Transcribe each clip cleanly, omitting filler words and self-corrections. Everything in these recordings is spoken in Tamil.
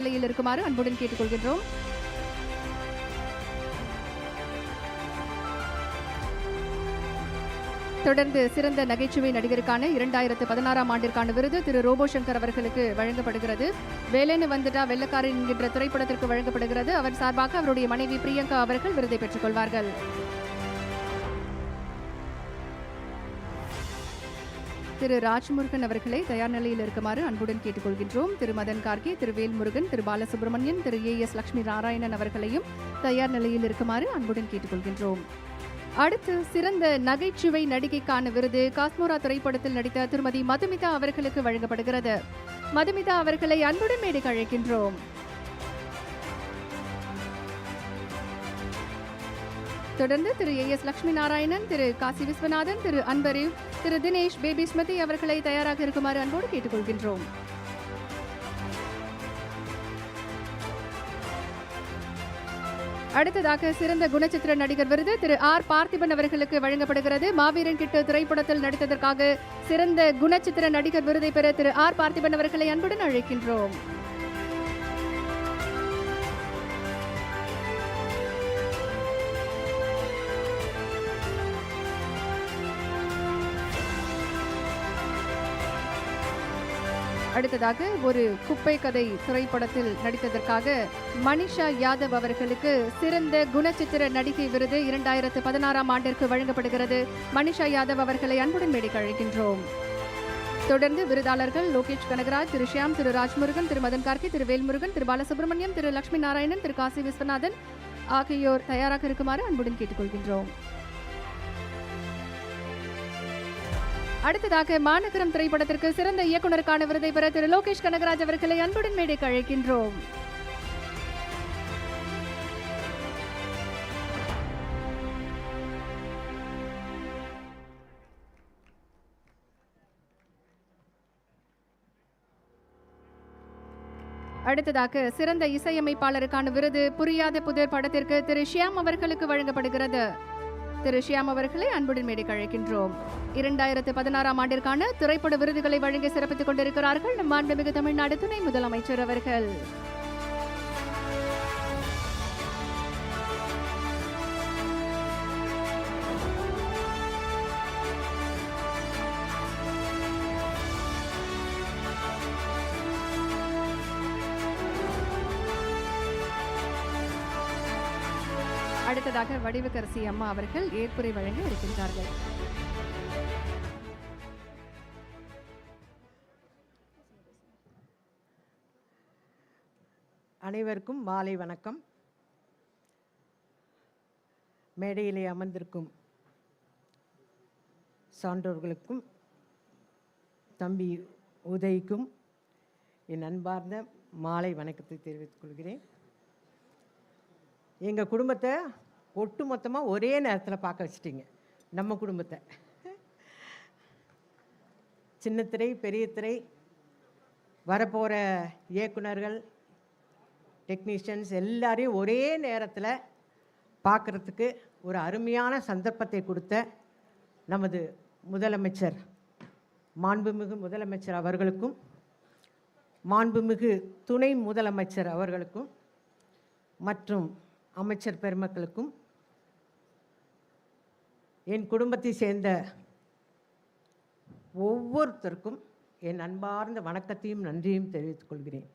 நிலையில் இருக்குமாறு அன்புடன் கேட்டுக்கொள்கின்றோம். தொடர்ந்து சிறந்த நகைச்சுவை நடிகருக்கான 2016ஆம் ஆண்டிற்கான விருது திரு ரோபோ சங்கர் அவர்களுக்கு வழங்கப்படுகிறது. வேலைன்னு வந்துட்டா வெள்ளக்காரன் என்கின்ற திரைப்படத்திற்கு வழங்கப்படுகிறது. அவர் சார்பாக அவருடைய மனைவி பிரியங்கா அவர்கள் விருதை பெற்றுக் கொள்வார்கள். திரு ராஜ்முருகன் அவர்களை தயார் நிலையில் இருக்குமாறு அன்புடன் கேட்டுக்கொள்கின்றோம். திரு மதன் கார்கே, திரு வேல்முருகன், திரு பாலசுப்ரமணியன், திரு AS லட்சுமி நாராயணன் அவர்களையும் தயார் நிலையில் இருக்குமாறு அன்புடன் கேட்டுக்கொள்கின்றோம். அடுத்து சிறந்த நகைச்சுவை நடிகைக்கான விருது காஸ்மோரா திரைப்படத்தில் நடித்த திருமதி மதுமிதா அவர்களுக்கு வழங்கப்படுகிறது. மதுமிதா அவர்களை அன்புடன் மேடைக்கு அழைக்கின்றோம். தொடர்ந்து திரு AS லட்சுமி நாராயணன், திரு காசி விஸ்வநாதன், திரு அன்பரீவ், திரு தினேஷ், பேபி ஸ்மிருதி அவர்களை தயாராக இருக்குமாறு அன்போடு கேட்டுக்கொள்கின்றோம். அடுத்ததாக சிறந்த குணச்சித்திர நடிகர் விருது திரு R பார்த்திபன் அவர்களுக்கு வழங்கப்படுகிறது. மாவீரன் கிட்டு திரைப்படத்தில் நடித்ததற்காக சிறந்த குணச்சித்திர நடிகர் விருதை பெற திரு R பார்த்திபன் அவர்களை அன்புடன் அழைக்கின்றோம். அடுத்ததாக ஒரு குப்பை கதை திரைப்படத்தில் நடித்ததற்காக மனிஷா யாதவ் அவர்களுக்கு சிறந்த குணச்சித்திர நடிகை விருது 2016ஆம் ஆண்டிற்கு வழங்கப்படுகிறது. மனிஷா யாதவ் அவர்களை அன்புடன் மேடைக்கு அழைக்கின்றோம். தொடர்ந்து விருதாளர்கள் லோகேஷ் கனகராஜ், திரு ஷியாம், திரு ராஜ்முருகன், திரு மதன் கார்கே, திரு வேல்முருகன், திரு பாலசுப்ரமணியம், திரு லட்சுமி நாராயணன், திரு காசி விஸ்வநாதன் ஆகியோர் தயாராக இருக்குமாறு அன்புடன் கேட்டுக்கொள்கின்றோம். அடுத்ததாக மாநகரம் திரைப்படத்திற்கு சிறந்த இயக்குநருக்கான விருதை பெற திரு லோகேஷ் கனகராஜ் அவர்களை அன்புடன் மேடைக்கு அழைக்கின்றோம். அடுத்ததாக சிறந்த இசையமைப்பாளருக்கான விருது புரியாத புதிர் படத்திற்கு திரு ஷியாம் அவர்களுக்கு வழங்கப்படுகிறது. திரு ஷியாம் அவர்களை அன்புடன் மேடைக்கு அழைக்கின்றோம். 2016ஆம் ஆண்டிற்கான திரைப்பட விருதுகளை வழங்கி சிறப்பித்துக் கொண்டிருக்கிறார்கள் மாண்புமிகு தமிழ்நாடு துணை முதலமைச்சர் அவர்கள். அடுத்ததாக வடிவுக்கரசி அம்மா அவர்கள் ஏற்புரை வழங்க இருக்கின்றார்கள். அனைவருக்கும் மாலை வணக்கம். மேடையிலே அமர்ந்திருக்கும் சான்றோர்களுக்கும் தம்பி உதய்க்கும் என் அன்பார்ந்த மாலை வணக்கத்தை தெரிவித்துக் கொள்கிறேன். எங்கள் குடும்பத்தை ஒட்டு மொத்தமாக ஒரே நேரத்தில் பார்க்க வச்சிட்டிங்க. நம்ம குடும்பத்தை சின்ன திரை, பெரிய திரை, வரப்போகிற இயக்குனர்கள், டெக்னீஷியன்ஸ் எல்லாரையும் ஒரே நேரத்தில் பார்க்குறதுக்கு ஒரு அருமையான சந்தர்ப்பத்தை கொடுத்த நமது முதலமைச்சர், மாண்புமிகு முதலமைச்சர் அவர்களுக்கும் மாண்புமிகு துணை முதலமைச்சர் அவர்களுக்கும் மற்றும் அமைச்சர் பெருமக்களுக்கும் என் குடும்பத்தை சேர்ந்த ஒவ்வொருத்தருக்கும் என் அன்பார்ந்த வணக்கத்தையும் நன்றியும் தெரிவித்துக் கொள்கிறேன்.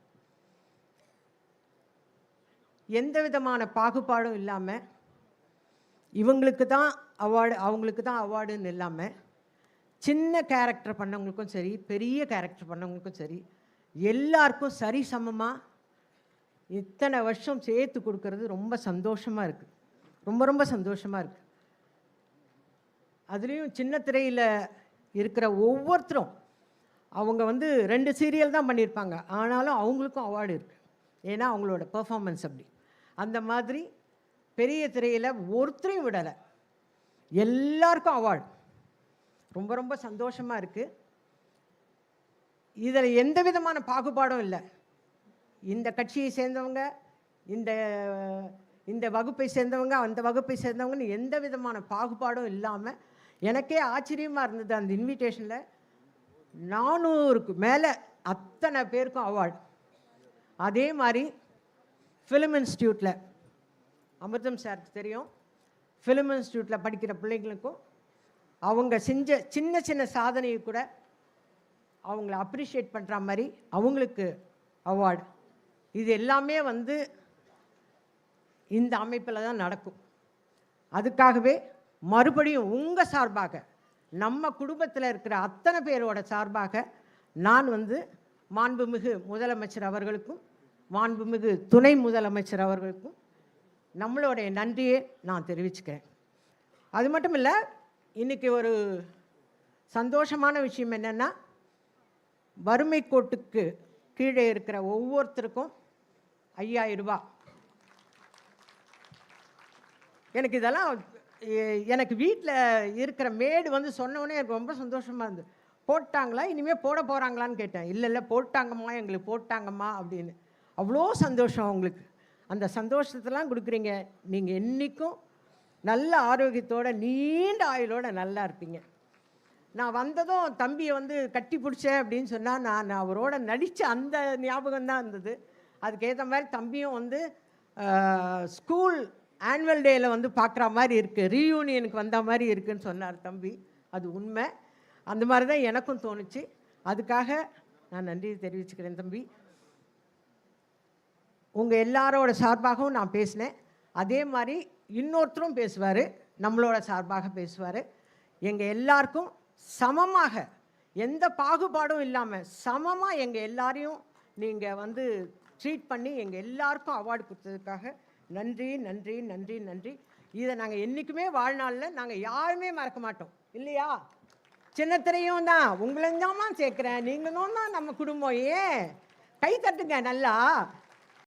எந்த விதமான பாகுபாடும் இல்லாமல் இவங்களுக்கு தான் அவார்டு, அவங்களுக்கு தான் அவார்டுன்னு இல்லாமல் சின்ன கேரக்டர் பண்ணவங்களுக்கும் சரி, பெரிய கேரக்டர் பண்ணவங்களுக்கும் சரி, எல்லாருக்கும் சரி சமமாக இத்தனை வருஷம் சேர்த்து கொடுக்கறது ரொம்ப சந்தோஷமாக இருக்குது. ரொம்ப சந்தோஷமாக இருக்குது. அதுலேயும் சின்ன திரையில் இருக்கிற ஒவ்வொருத்தரும் அவங்க 2 சீரியல் தான் பண்ணியிருப்பாங்க, ஆனாலும் அவங்களுக்கும் அவார்டு இருக்குது. ஏன்னா அவங்களோட பெர்ஃபார்மன்ஸ் அப்படி. அந்த மாதிரி பெரிய திரையில் ஒருத்தரையும் விடலை, எல்லாருக்கும் அவார்டு. ரொம்ப சந்தோஷமாக இருக்குது. இதில் எந்த விதமான பாகுபாடும் இல்லை. இந்த கட்சியை சேர்ந்தவங்க, இந்த வகுப்பை சேர்ந்தவங்க, அந்த வகுப்பை சேர்ந்தவங்கன்னு எந்த விதமான பாகுபாடும் இல்லாமல் எனக்கே ஆச்சரியமாக இருந்தது. அந்த இன்விடேஷனில் 400க்கு மேலே அத்தனை பேருக்கும் அவார்டு. அதே மாதிரி ஃபிலிம் இன்ஸ்டியூட்டில் அமிர்தம் சாருக்கு தெரியும், ஃபிலிம் இன்ஸ்டியூட்டில் படிக்கிற பிள்ளைங்களுக்கும் அவங்க செஞ்ச சின்ன சின்ன சாதனையை கூட அவங்கள அப்ரிஷியேட் பண்ணுற மாதிரி அவங்களுக்கு அவார்டு. இது எல்லாமே வந்து இந்த அமைப்பில் தான் நடக்கும். அதுக்காகவே மறுபடியும் உங்கள் சார்பாக, நம்ம குடும்பத்தில் இருக்கிற அத்தனை பேரோட சார்பாக நான் வந்து மாண்புமிகு முதலமைச்சர் அவர்களுக்கும் மாண்புமிகு துணை முதலமைச்சர் அவர்களுக்கும் நம்மளுடைய நன்றியை நான் தெரிவிச்சுக்கிறேன். அது மட்டும் இல்லை, இன்றைக்கி ஒரு சந்தோஷமான விஷயம் என்னென்னா, வறுமை கோட்டுக்கு கீழே இருக்கிற ஒவ்வொருத்தருக்கும் 5000 ரூபாய். எனக்கு வீட்டில் இருக்கிற மேடு வந்து சொன்னோடனே எனக்கு ரொம்ப சந்தோஷமாக இருந்தது. போட்டாங்களா, இனிமேல் போட போகிறாங்களான்னு கேட்டேன். இல்லை போட்டாங்கம்மா, எங்களுக்கு போட்டாங்கம்மா அப்படின்னு. அவ்வளோ சந்தோஷம் அவங்களுக்கு. அந்த சந்தோஷத்தெல்லாம் கொடுக்குறீங்க. நீங்கள் என்றைக்கும் நல்ல ஆரோக்கியத்தோட நீண்ட ஆயுளோட நல்லா இருப்பீங்க. நான் வந்ததும் தம்பியை வந்து கட்டி பிடிச்சேன் அப்படின்னு சொன்னால், நான் அவரோட நடித்த அந்த ஞாபகம் தான் இருந்தது. அதுக்கேற்ற மாதிரி தம்பியும் வந்து ஸ்கூல் ஆனுவல் டேயில் வந்து பார்க்குற மாதிரி இருக்குது, ரீயூனியனுக்கு வந்த மாதிரி இருக்குதுன்னு சொன்னார் தம்பி. அது உண்மை. அந்த மாதிரி தான் எனக்கும் தோணுச்சு. அதுக்காக நான் நன்றி தெரிவிச்சுக்கிறேன் தம்பி. உங்கள் எல்லாரோட சார்பாகவும் நான் பேசினேன். அதே மாதிரி இன்னொருத்தரும் பேசுவார், நம்மளோட சார்பாக பேசுவார். எங்கள் எல்லாருக்கும் சமமாக, எந்த பாகுபாடும் இல்லாமல் சமமாக எங்கள் எல்லாரையும் நீங்கள் வந்து ட்ரீட் பண்ணி எங்கள் எல்லாருக்கும் அவார்டு கொடுத்ததுக்காக நன்றி நன்றி நன்றி நன்றி. இதை நாங்கள் என்றைக்குமே வாழ்நாளில் நாங்கள் யாருமே மறக்க மாட்டோம், இல்லையா? சின்னத்திரையும் தான், உங்களையும் தான் சேர்க்குறேன், நீங்களும் தான் நம்ம குடும்பம். ஏன் கை தட்டுங்க நல்லா.